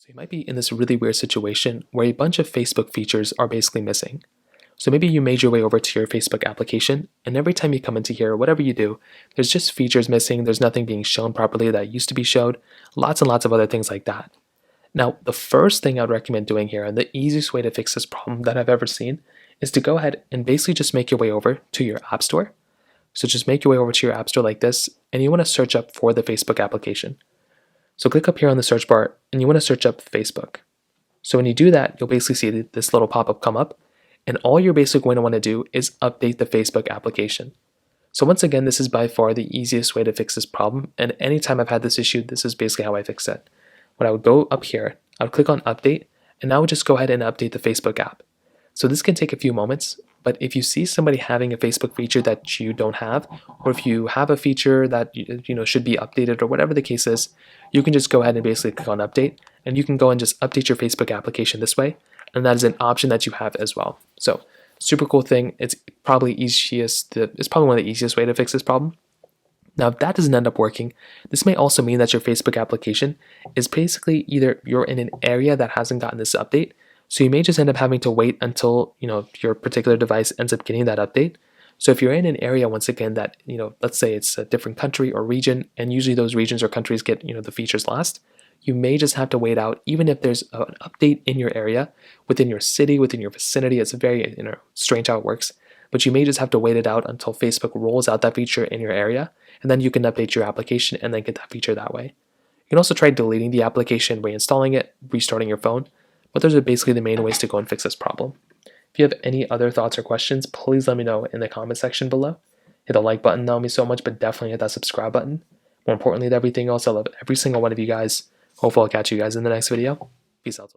So you might be in this really weird situation where a bunch of Facebook features are basically missing. So maybe you made your way over to your Facebook application, and every time you come into here, whatever you do, there's just features missing, there's nothing being shown properly that used to be showed, lots and lots of other things like that. Now, the first thing I'd recommend doing here, and the easiest way to fix this problem that I've ever seen, is to go ahead and basically just make your way over to your App Store. So just make your way over to your App Store like this, and you want to search up for the Facebook application. So click up here on the search bar, and you want to search up Facebook. So when you do that, you'll basically see this little pop-up come up, and all you're basically going to want to do is update the Facebook application. So once again, this is by far the easiest way to fix this problem, and anytime I've had this issue, this is basically how I fix it. When I would go up here, I would click on update, and now I would just go ahead and update the Facebook app. So this can take a few moments, but if you see somebody having a Facebook feature that you don't have, or if you have a feature that should be updated or whatever the case is, you can just go ahead and basically click on update, and you can go and just update your Facebook application this way, and that is an option that you have as well. So super cool thing. It's probably one of the easiest way to fix this problem. Now, if that doesn't end up working, this may also mean that your Facebook application is basically either you're in an area that hasn't gotten this update, so you may just end up having to wait until your particular device ends up getting that update. So if you're in an area, once again, that let's say it's a different country or region, and usually those regions or countries get the features last, you may just have to wait out, even if there's an update in your area, within your city, within your vicinity. It's very strange how it works, but you may just have to wait it out until Facebook rolls out that feature in your area, and then you can update your application and then get that feature that way. You can also try deleting the application, reinstalling it, restarting your phone, but those are basically the main ways to go and fix this problem. If you have any other thoughts or questions, please let me know in the comment section below. Hit the like button, that would mean so much, but definitely hit that subscribe button. More importantly than everything else, I love every single one of you guys. Hopefully I'll catch you guys in the next video. Peace out.